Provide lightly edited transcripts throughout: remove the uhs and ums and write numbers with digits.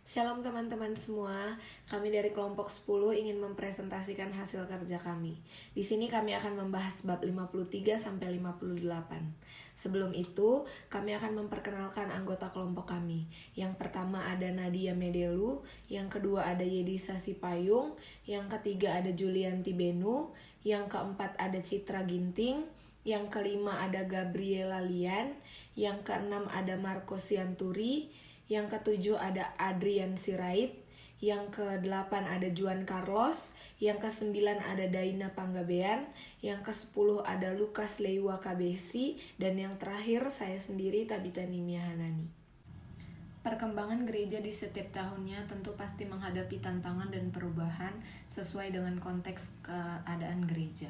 Shalom teman-teman semua, kami dari kelompok 10 ingin mempresentasikan hasil kerja kami. Di sini kami akan membahas bab 53 sampai 58. Sebelum itu, kami akan memperkenalkan anggota kelompok kami. Yang pertama ada Nadia Medelu, yang kedua ada Yedisa Sipayung, yang ketiga ada Julianti Benu, yang keempat ada Citra Ginting, yang kelima ada Gabriela Lian, yang keenam ada Marco Sianturi, yang ketujuh ada Adrian Sirait, yang kedelapan ada Juan Carlos, yang kesembilan ada Daina Panggabean, yang kesepuluh ada Lukas Leiwa Kabesi, dan yang terakhir saya sendiri Tabita Nimia Hanani. Perkembangan gereja di setiap tahunnya tentu pasti menghadapi tantangan dan perubahan sesuai dengan konteks keadaan gereja.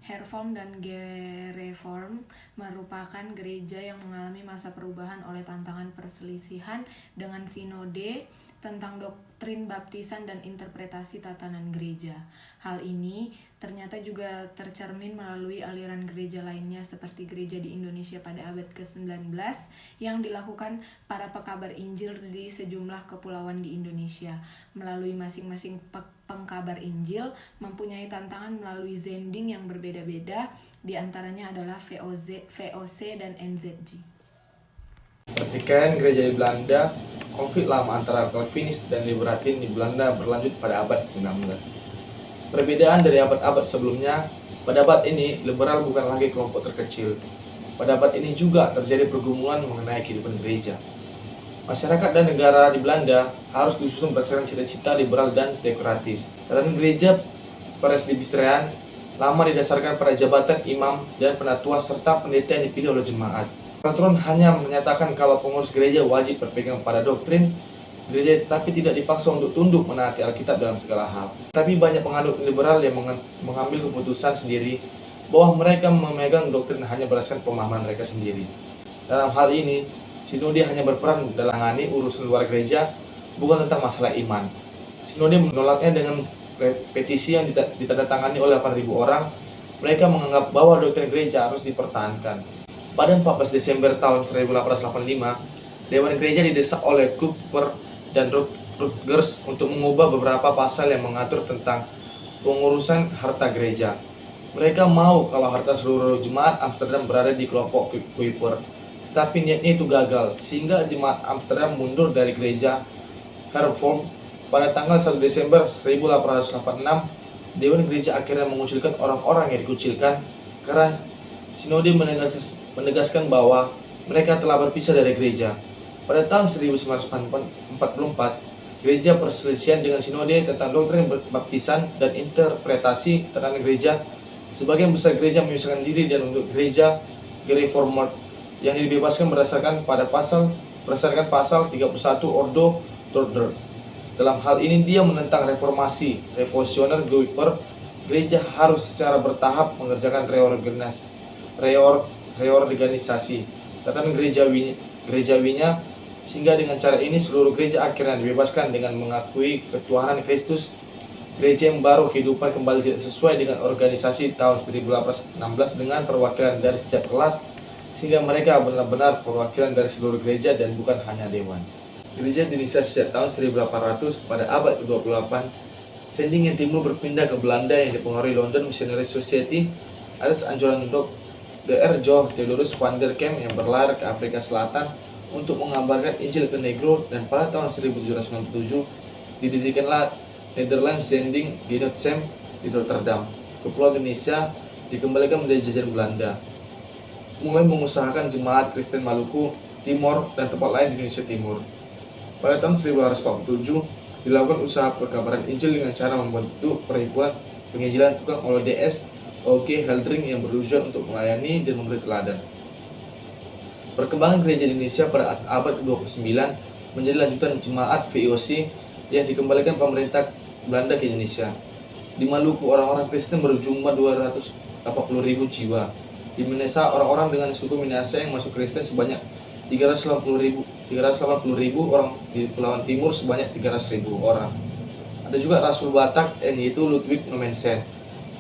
Herform dan Gereform merupakan gereja yang mengalami masa perubahan oleh tantangan perselisihan dengan sinode tentang doktrin baptisan dan interpretasi tatanan gereja. Hal ini ternyata juga tercermin melalui aliran gereja lainnya seperti gereja di Indonesia pada abad ke-19 yang dilakukan para pekabar Injil di sejumlah kepulauan di Indonesia. Melalui masing-masing pengkabar Injil mempunyai tantangan melalui zending yang berbeda-beda, diantaranya adalah VOC dan NZG. Pertikaian gereja di Belanda, konflik lama antara Calvinis dan Liberatin di Belanda berlanjut pada abad ke-19. Perbedaan dari abad-abad sebelumnya, pada abad ini liberal bukan lagi kelompok terkecil. Pada abad ini juga terjadi pergumulan mengenai kehidupan gereja. Masyarakat dan negara di Belanda harus disusun berdasarkan cita-cita liberal dan teokratis. Tatanan gereja presbyterian lama didasarkan pada jabatan imam dan penatua serta pendeta yang dipilih oleh jemaat. Peraturan hanya menyatakan kalau pengurus gereja wajib berpegang pada doktrin gereja tetapi tidak dipaksa untuk tunduk menaati Alkitab dalam segala hal. Tapi banyak penganut liberal yang mengambil keputusan sendiri bahwa mereka memegang doktrin hanya berdasarkan pemahaman mereka sendiri. Dalam hal ini, sinode hanya berperan dalam menangani urusan luar gereja, bukan tentang masalah iman. Sinode menolaknya dengan petisi yang ditandatangani oleh 8.000 orang. Mereka menganggap bahwa doktrin gereja harus dipertahankan. Pada 14 Desember tahun 1885, Dewan Gereja didesak oleh Cooper dan Rutgers untuk mengubah beberapa pasal yang mengatur tentang pengurusan harta gereja. Mereka mau kalau harta seluruh jemaat Amsterdam berada di kelompok Cooper. Tapi niatnya itu gagal, sehingga jemaat Amsterdam mundur dari gereja Hervormd. Pada tanggal 1 Desember 1886, Dewan Gereja akhirnya mengucilkan orang-orang yang dikucilkan karena sinode menegaskan bahwa mereka telah berpisah dari gereja. Pada tahun 1944, gereja perselisihan dengan sinode tentang doktrin baptisan dan interpretasi tatanan gereja. Sebagian besar gereja memisahkan diri dan untuk gereja Gereformed yang dibebaskan berdasarkan pasal 31 Ordo Dordrecht. Dalam hal ini dia menentang reformasi revolusioner Guiper. Gereja harus secara bertahap mengerjakan reorganisasi tatanan gerejawinya, sehingga dengan cara ini seluruh gereja akhirnya dibebaskan dengan mengakui ketuhanan Kristus. Gereja yang baru kehidupan kembali tidak sesuai dengan organisasi tahun 1816 dengan perwakilan dari setiap kelas, sehingga mereka benar-benar perwakilan dari seluruh gereja dan bukan hanya dewan. Gereja di Indonesia sejak tahun 1800 pada abad ke-28, sending yang timur berpindah ke Belanda yang dipengaruhi London Missionary Society atas anjuran Dr. Jo Theodorus van der Kamp yang berlayar ke Afrika Selatan untuk mengabarkan Injil ke Negro, dan pada tahun 1797 didirikanlah Netherlands Zending Genootschap di Rotterdam. Kepulauan Indonesia dikembalikan menjadi jajahan Belanda, mulai mengusahakan jemaat Kristen Maluku Timor dan tempat lain di Indonesia Timur. Pada tahun 1847 dilakukan usaha perkabaran Injil dengan cara membentuk perhimpunan penginjilan tukang OLDS O.G. Heldring yang bertujuan untuk melayani dan memberi teladan. Perkembangan gereja di Indonesia pada abad ke-29 menjadi lanjutan jemaat VOC yang dikembalikan pemerintah Belanda ke Indonesia. Di Maluku, orang-orang Kristen berjumlah 280.000 jiwa. Di Minahasa, orang-orang dengan suku Minahasa yang masuk Kristen sebanyak 380.000 orang. Di Kepulauan Timur sebanyak 300.000 orang. Ada juga Rasul Batak, yaitu Ludwig Nommensen.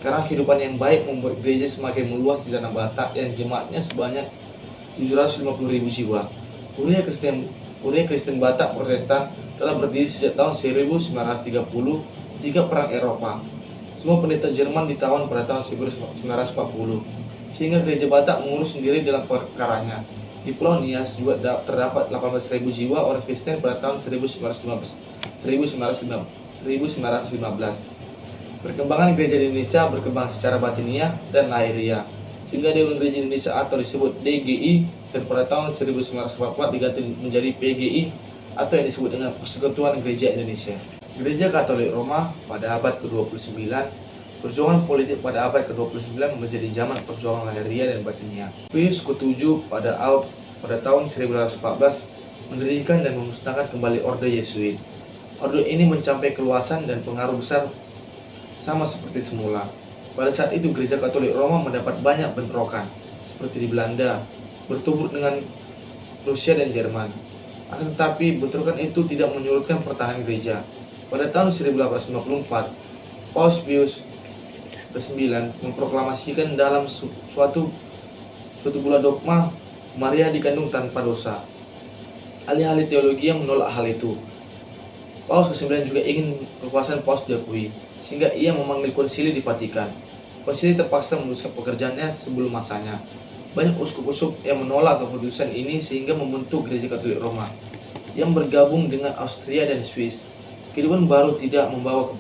Karena kehidupan yang baik membuat gereja semakin meluas di tanah Batak yang jemaatnya sebanyak 750.000 jiwa. Uria Kristen Batak Protestan telah berdiri sejak tahun 1930 ketika Perang Eropa. Semua pendeta Jerman ditawan pada tahun 1940, sehingga Gereja Batak mengurus sendiri dalam perkaranya. Di Pulau Nias juga terdapat 18.000 jiwa orang Kristen pada tahun 1915. Perkembangan gereja di Indonesia berkembang secara batiniah dan lahiriah, sehingga Dewan Gereja Indonesia atau disebut DGI dan pada tahun 1944 diganti menjadi PGI atau yang disebut dengan Persekutuan Gereja Indonesia. Gereja Katolik Roma pada abad ke-29, perjuangan politik pada abad ke-29 menjadi zaman perjuangan lahiriah dan batiniah. Pius ke-7 pada tahun 1914 mendirikan dan memusnahkan kembali Orde Yesuit. Orde ini mencapai keluasan dan pengaruh besar sama seperti semula. Pada saat itu Gereja Katolik Roma mendapat banyak bentrokan, seperti di Belanda, bertuburuk dengan Rusia dan Jerman. Akan tetapi bentrokan itu tidak menyurutkan pertahanan gereja. Pada tahun 1854, Paus Pius ke-9 memproklamasikan dalam suatu bulan dogma Maria dikandung tanpa dosa. Ahli-ahli teologi yang menolak hal itu. Paus ke-9 juga ingin kekuasaan Paus diakui, sehingga ia memanggil konsili di Vatikan. Konsili terpaksa meneruskan pekerjaannya sebelum masanya. Banyak uskup-uskup yang menolak keputusan ini sehingga membentuk Gereja Katolik Roma yang bergabung dengan Austria dan Swiss. Kehidupan baru tidak membawa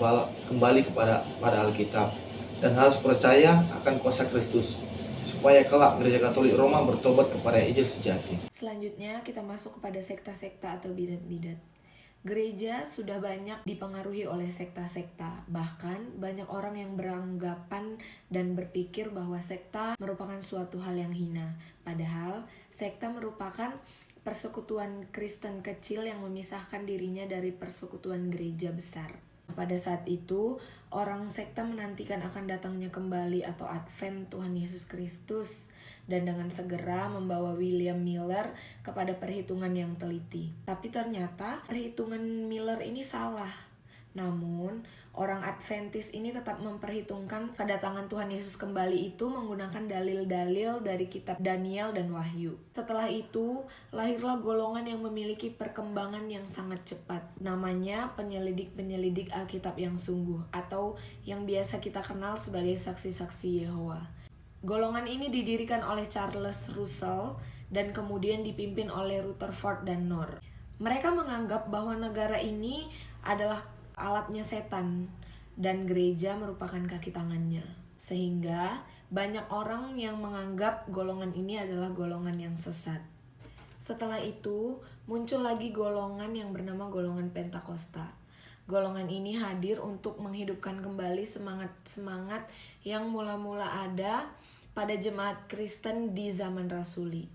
kembali pada Alkitab dan harus percaya akan kuasa Kristus supaya kelak Gereja Katolik Roma bertobat kepada Injil sejati. Selanjutnya kita masuk kepada sekta-sekta atau bidat-bidat. Gereja sudah banyak dipengaruhi oleh sekta-sekta. Bahkan banyak orang yang beranggapan dan berpikir bahwa sekta merupakan suatu hal yang hina. Padahal sekta merupakan persekutuan Kristen kecil yang memisahkan dirinya dari persekutuan gereja besar. Pada saat itu, orang sekta menantikan akan datangnya kembali atau Advent Tuhan Yesus Kristus dan dengan segera membawa William Miller kepada perhitungan yang teliti. Tapi ternyata perhitungan Miller ini salah. Namun, orang Adventis ini tetap memperhitungkan kedatangan Tuhan Yesus kembali itu menggunakan dalil-dalil dari kitab Daniel dan Wahyu. Setelah itu, lahirlah golongan yang memiliki perkembangan yang sangat cepat. Namanya penyelidik-penyelidik Alkitab yang sungguh, atau yang biasa kita kenal sebagai saksi-saksi Yehova. Golongan ini didirikan oleh Charles Russell dan kemudian dipimpin oleh Rutherford dan Knorr. Mereka menganggap bahwa negara ini adalah alatnya setan dan gereja merupakan kaki tangannya. Sehingga banyak orang yang menganggap golongan ini adalah golongan yang sesat. Setelah itu muncul lagi golongan yang bernama golongan Pentakosta. Golongan ini hadir untuk menghidupkan kembali semangat-semangat yang mula-mula ada pada jemaat Kristen di zaman Rasuli.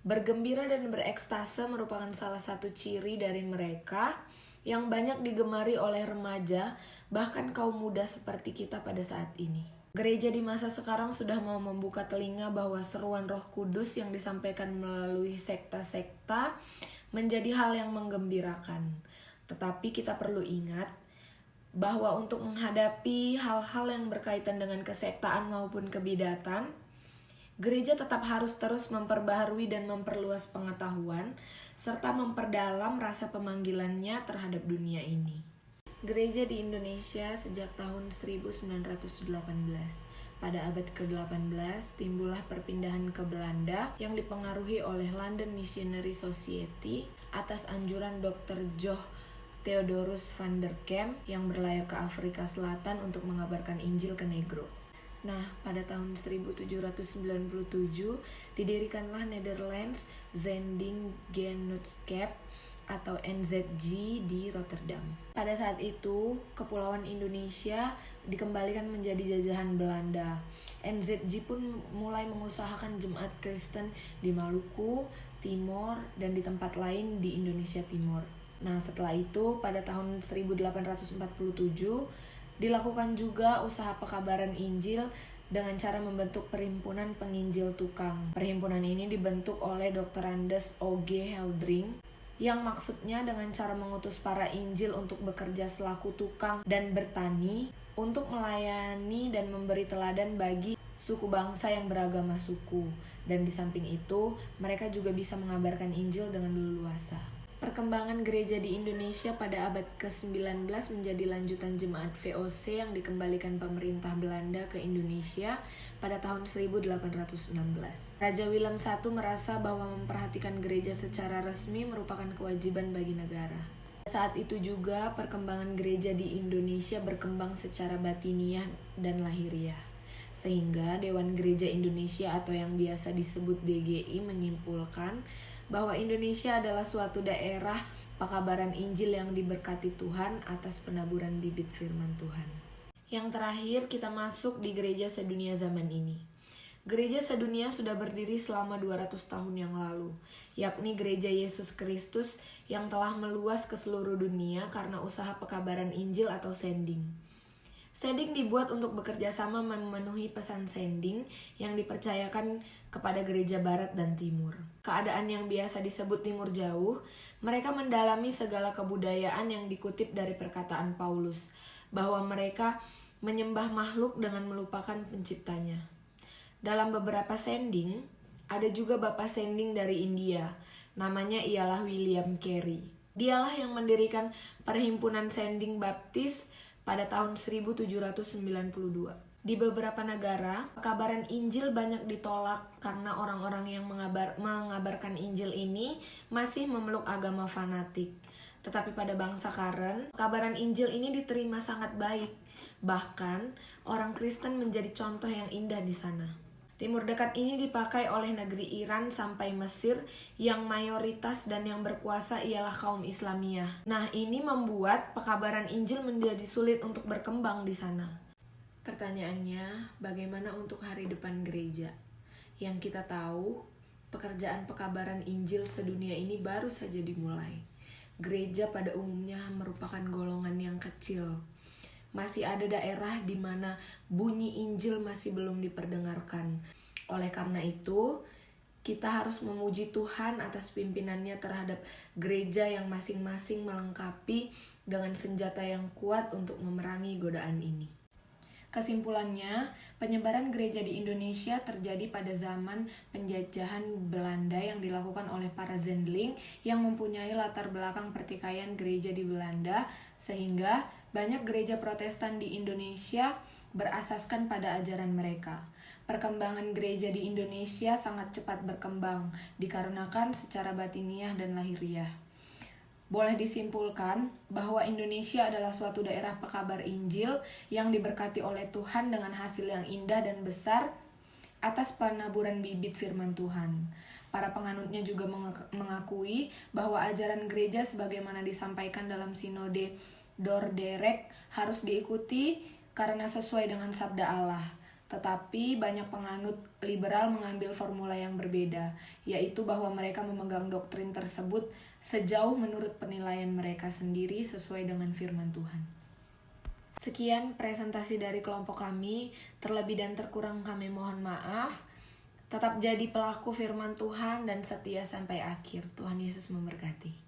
Bergembira dan berekstase merupakan salah satu ciri dari mereka yang banyak digemari oleh remaja, bahkan kaum muda seperti kita pada saat ini. Gereja di masa sekarang sudah mau membuka telinga bahwa seruan Roh Kudus yang disampaikan melalui sekta-sekta menjadi hal yang menggembirakan. Tetapi kita perlu ingat bahwa untuk menghadapi hal-hal yang berkaitan dengan kesektaan maupun kebidatan, gereja tetap harus terus memperbaharui dan memperluas pengetahuan serta memperdalam rasa pemanggilannya terhadap dunia ini. Gereja di Indonesia sejak tahun 1918. Pada abad ke-18 timbullah perpindahan ke Belanda yang dipengaruhi oleh London Missionary Society atas anjuran Dr. Joh Theodorus van der Kamp yang berlayar ke Afrika Selatan untuk mengabarkan Injil ke Negro. Nah, pada tahun 1797 didirikanlah Netherlands Zendingenootschap atau NZG di Rotterdam. Pada saat itu, Kepulauan Indonesia dikembalikan menjadi jajahan Belanda. NZG pun mulai mengusahakan jemaat Kristen di Maluku, Timor, dan di tempat lain di Indonesia Timur. Nah, setelah itu pada tahun 1847 dilakukan juga usaha pekabaran Injil dengan cara membentuk Perhimpunan Penginjil Tukang. Perhimpunan ini dibentuk oleh Dr. Andes O.G. Heldring yang maksudnya dengan cara mengutus para Injil untuk bekerja selaku tukang dan bertani untuk melayani dan memberi teladan bagi suku bangsa yang beragama suku. Dan di samping itu, mereka juga bisa mengabarkan Injil dengan leluasa. Perkembangan gereja di Indonesia pada abad ke-19 menjadi lanjutan jemaat VOC yang dikembalikan pemerintah Belanda ke Indonesia pada tahun 1816. Raja Willem I merasa bahwa memperhatikan gereja secara resmi merupakan kewajiban bagi negara. Saat itu juga perkembangan gereja di Indonesia berkembang secara batiniah dan lahiriah. Sehingga Dewan Gereja Indonesia atau yang biasa disebut DGI menyimpulkan bahwa Indonesia adalah suatu daerah pekabaran Injil yang diberkati Tuhan atas penaburan bibit firman Tuhan. Yang terakhir, kita masuk di gereja sedunia zaman ini. Gereja sedunia sudah berdiri selama 200 tahun yang lalu, yakni gereja Yesus Kristus yang telah meluas ke seluruh dunia karena usaha pekabaran Injil atau sending. Sending dibuat untuk bekerja sama memenuhi pesan sending yang dipercayakan kepada gereja barat dan timur. Keadaan yang biasa disebut timur jauh, mereka mendalami segala kebudayaan yang dikutip dari perkataan Paulus, bahwa mereka menyembah makhluk dengan melupakan penciptanya. Dalam beberapa sending, ada juga bapak sending dari India, namanya ialah William Carey. Dialah yang mendirikan Perhimpunan Sending Baptis pada tahun 1792. Di beberapa negara, pekabaran Injil banyak ditolak karena orang-orang yang mengabarkan Injil ini masih memeluk agama fanatik. Tetapi pada bangsa Karen, pekabaran Injil ini diterima sangat baik. Bahkan, orang Kristen menjadi contoh yang indah di sana. Timur Dekat ini dipakai oleh negeri Iran sampai Mesir yang mayoritas dan yang berkuasa ialah kaum Islamiyah. Nah, ini membuat pekabaran Injil menjadi sulit untuk berkembang di sana. Pertanyaannya, bagaimana untuk hari depan gereja? Yang kita tahu, pekerjaan pekabaran Injil sedunia ini baru saja dimulai. Gereja pada umumnya merupakan golongan yang kecil. Masih ada daerah di mana bunyi Injil masih belum diperdengarkan. Oleh karena itu, kita harus memuji Tuhan atas pimpinannya terhadap gereja yang masing-masing melengkapi dengan senjata yang kuat untuk memerangi godaan ini. Kesimpulannya, penyebaran gereja di Indonesia terjadi pada zaman penjajahan Belanda yang dilakukan oleh para Zendeling yang mempunyai latar belakang pertikaian gereja di Belanda, sehingga banyak gereja Protestan di Indonesia berasaskan pada ajaran mereka. Perkembangan gereja di Indonesia sangat cepat berkembang, dikarenakan secara batiniah dan lahiriah. Boleh disimpulkan bahwa Indonesia adalah suatu daerah pekabar Injil yang diberkati oleh Tuhan dengan hasil yang indah dan besar atas penaburan bibit firman Tuhan. Para penganutnya juga mengakui bahwa ajaran gereja sebagaimana disampaikan dalam sinode Dorderek harus diikuti karena sesuai dengan sabda Allah. Tetapi banyak penganut liberal mengambil formula yang berbeda, yaitu bahwa mereka memegang doktrin tersebut sejauh menurut penilaian mereka sendiri sesuai dengan firman Tuhan. Sekian presentasi dari kelompok kami, terlebih dan terkurang kami mohon maaf. Tetap jadi pelaku firman Tuhan dan setia sampai akhir. Tuhan Yesus memberkati.